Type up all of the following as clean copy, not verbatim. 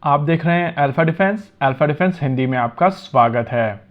आप देख रहे हैं अल्फा डिफेंस हिंदी में आपका स्वागत है।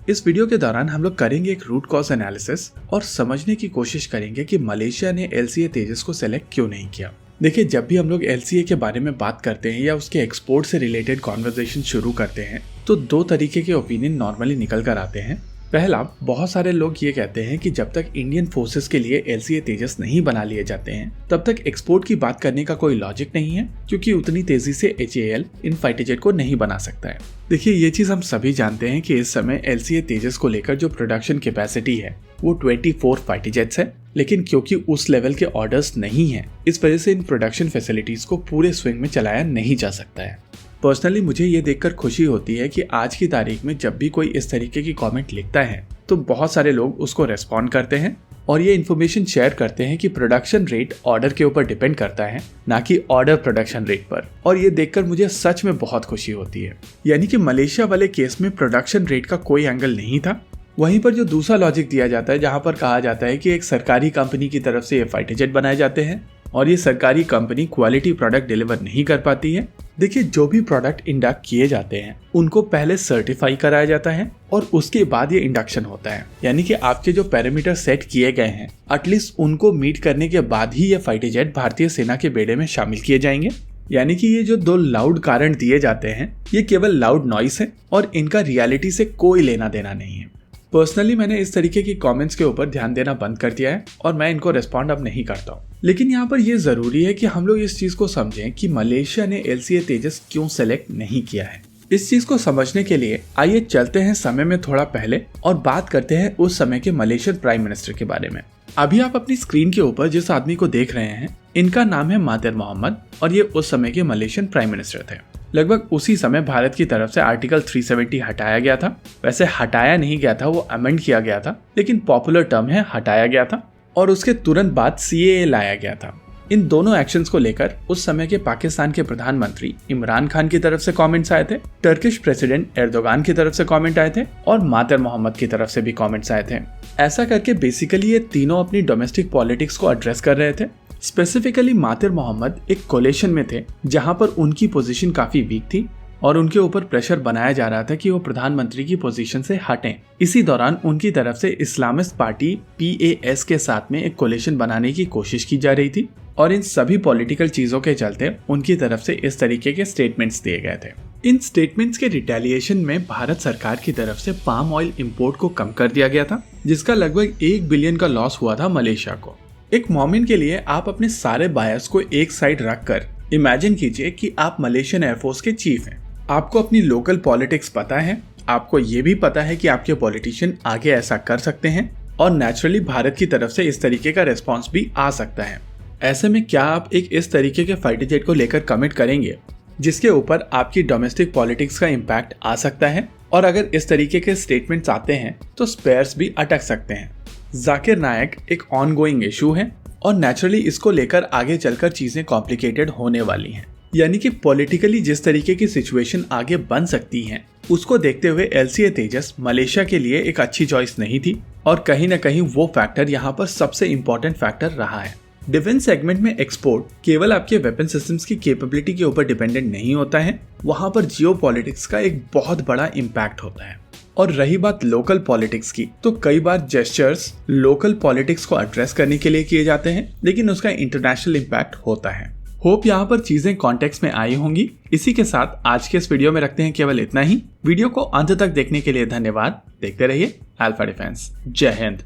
इस वीडियो के दौरान हम लोग करेंगे एक रूट कॉज एनालिसिस और समझने की कोशिश करेंगे कि मलेशिया ने LCA तेजस को सेलेक्ट क्यों नहीं किया। देखिए, जब भी हम लोग LCA के बारे में बात करते हैं या उसके एक्सपोर्ट से रिलेटेड कॉन्वर्सेशन शुरू करते हैं तो दो तरीके के ओपिनियन नॉर्मली निकल कर आते हैं। पहला, बहुत सारे लोग ये कहते हैं कि जब तक इंडियन फोर्सेस के लिए LCA तेजस नहीं बना लिए जाते हैं तब तक एक्सपोर्ट की बात करने का कोई लॉजिक नहीं है, क्योंकि उतनी तेजी से HAL इन फाइटर जेट को नहीं बना सकता है। देखिए, ये चीज हम सभी जानते हैं कि इस समय LCA तेजस को लेकर जो प्रोडक्शन कैपेसिटी है वो 24 फाइटर जेट्स है, लेकिन क्योंकि उस लेवल के ऑर्डर्स नहीं है, इस वजह से इन प्रोडक्शन फैसिलिटीज को पूरे स्विंग में चलाया नहीं जा सकता है। पर्सनली मुझे ये देखकर खुशी होती है कि आज की तारीख में जब भी कोई इस तरीके की कमेंट लिखता है तो बहुत सारे लोग उसको रेस्पॉन्ड करते हैं और ये इन्फॉर्मेशन शेयर करते हैं कि प्रोडक्शन रेट ऑर्डर के ऊपर डिपेंड करता है, ना कि ऑर्डर प्रोडक्शन रेट पर। और ये देखकर मुझे सच में बहुत खुशी होती है। यानी कि मलेशिया वाले केस में प्रोडक्शन रेट का कोई एंगल नहीं था। वहीं पर जो दूसरा लॉजिक दिया जाता है, जहां पर कहा जाता है कि एक सरकारी कंपनी की तरफ से ये फाइटर जेट बनाए जाते हैं और ये सरकारी कंपनी क्वालिटी प्रोडक्ट डिलीवर नहीं कर पाती है। देखिए, जो भी प्रोडक्ट इंडक्ट किए जाते हैं उनको पहले सर्टिफाई कराया जाता है और उसके बाद ये इंडक्शन होता है। यानी कि आपके जो पैरामीटर सेट किए गए हैं एटलीस्ट उनको मीट करने के बाद ही ये फाइटर जेट भारतीय सेना के बेड़े में शामिल किए जाएंगे। यानी कि ये जो दो लाउड कारण दिए जाते हैं ये केवल लाउड नॉइस है और इनका रियलिटी से कोई लेना देना नहीं है। पर्सनली मैंने इस तरीके की कमेंट्स के ऊपर ध्यान देना बंद कर दिया है और मैं इनको रेस्पॉन्ड अब नहीं करता हूँ। लेकिन यहाँ पर यह जरूरी है कि हम लोग इस चीज को समझें कि मलेशिया ने LCA तेजस क्यों सेलेक्ट नहीं किया है। इस चीज को समझने के लिए आइए चलते हैं समय में थोड़ा पहले और बात करते हैं उस समय के मलेशियन प्राइम मिनिस्टर के बारे में। अभी आप अपनी स्क्रीन के ऊपर जिस आदमी को देख रहे हैं, इनका नाम है महातिर मोहम्मद और ये उस समय के मलेशियन प्राइम मिनिस्टर थे। लगभग उसी समय भारत की तरफ से आर्टिकल 370 हटाया गया था। वैसे हटाया नहीं गया था, वो अमेंड किया गया था, लेकिन पॉपुलर टर्म है हटाया गया था। और उसके तुरंत बाद CAA लाया गया था। इन दोनों एक्शंस को लेकर उस समय के पाकिस्तान के प्रधानमंत्री इमरान खान की तरफ से कमेंट्स आए थे, टर्किश प्रेसिडेंट एर्दोगान की तरफ से कमेंट आए थे और महातिर मोहम्मद की तरफ से भी कमेंट्स आए थे। ऐसा करके बेसिकली ये तीनों अपनी डोमेस्टिक पॉलिटिक्स को एड्रेस कर रहे थे। स्पेसिफिकली महातिर मोहम्मद एक कोलिशन में थे जहां पर उनकी पोजीशन काफी वीक थी और उनके ऊपर प्रेशर बनाया जा रहा था कि वो प्रधानमंत्री की पोजीशन से हटें। इसी दौरान उनकी तरफ से इस्लामिस्ट पार्टी PAS के साथ में एक कोलिशन बनाने की कोशिश की जा रही थी और इन सभी पॉलिटिकल चीजों के चलते उनकी तरफ से इस तरीके के स्टेटमेंट्स दिए गए थे। इन स्टेटमेंट्स के रिटेलिएशन में भारत सरकार की तरफ से पाम ऑयल इंपोर्ट को कम कर दिया गया था, जिसका लगभग 1 बिलियन का लॉस हुआ था मलेशिया को। एक मोमेंट के लिए आप अपने सारे बायस को एक साइड रखकर इमेजिन कीजिए कि आप मलेशियन एयरफोर्स के चीफ हैं। आपको अपनी लोकल पॉलिटिक्स पता है, आपको ये भी पता है कि आपके पॉलिटिशियन आगे ऐसा कर सकते हैं और नेचुरली भारत की तरफ से इस तरीके का रिस्पॉन्स भी आ सकता है। ऐसे में क्या आप एक इस तरीके के फाइटर जेट को लेकर कमिट करेंगे जिसके ऊपर आपकी डोमेस्टिक पॉलिटिक्स का इम्पैक्ट आ सकता है? और अगर इस तरीके के स्टेटमेंट्स आते हैं तो स्पेयर्स भी अटक सकते हैं। जाकिर नायक एक ऑनगोइंग इशू है और नेचुरली इसको लेकर आगे चलकर चीजें कॉम्प्लिकेटेड होने वाली हैं। यानी कि पॉलिटिकली जिस तरीके की सिचुएशन आगे बन सकती है उसको देखते हुए LCA तेजस मलेशिया के लिए एक अच्छी चॉइस नहीं थी और कहीं ना कहीं वो फैक्टर यहाँ पर सबसे इम्पोर्टेंट फैक्टर रहा है। डिफेंस सेगमेंट में एक्सपोर्ट केवल आपके वेपन सिस्टम्स की कैपेबिलिटी के ऊपर डिपेंडेंट नहीं होता है, वहां पर जियोपॉलिटिक्स का एक बहुत बड़ा इम्पैक्ट होता है। और रही बात लोकल पॉलिटिक्स की, तो कई बार जेस्चर्स लोकल पॉलिटिक्स को एड्रेस करने के लिए किए जाते हैं, लेकिन उसका इंटरनेशनल इम्पैक्ट होता है। होप यहाँ पर चीजें कॉन्टेक्स्ट में आई होंगी। इसी के साथ आज के इस वीडियो में रखते हैं केवल इतना ही। वीडियो को अंत तक देखने के लिए धन्यवाद। देखते रहिए अल्फा डिफेंस। जय हिंद।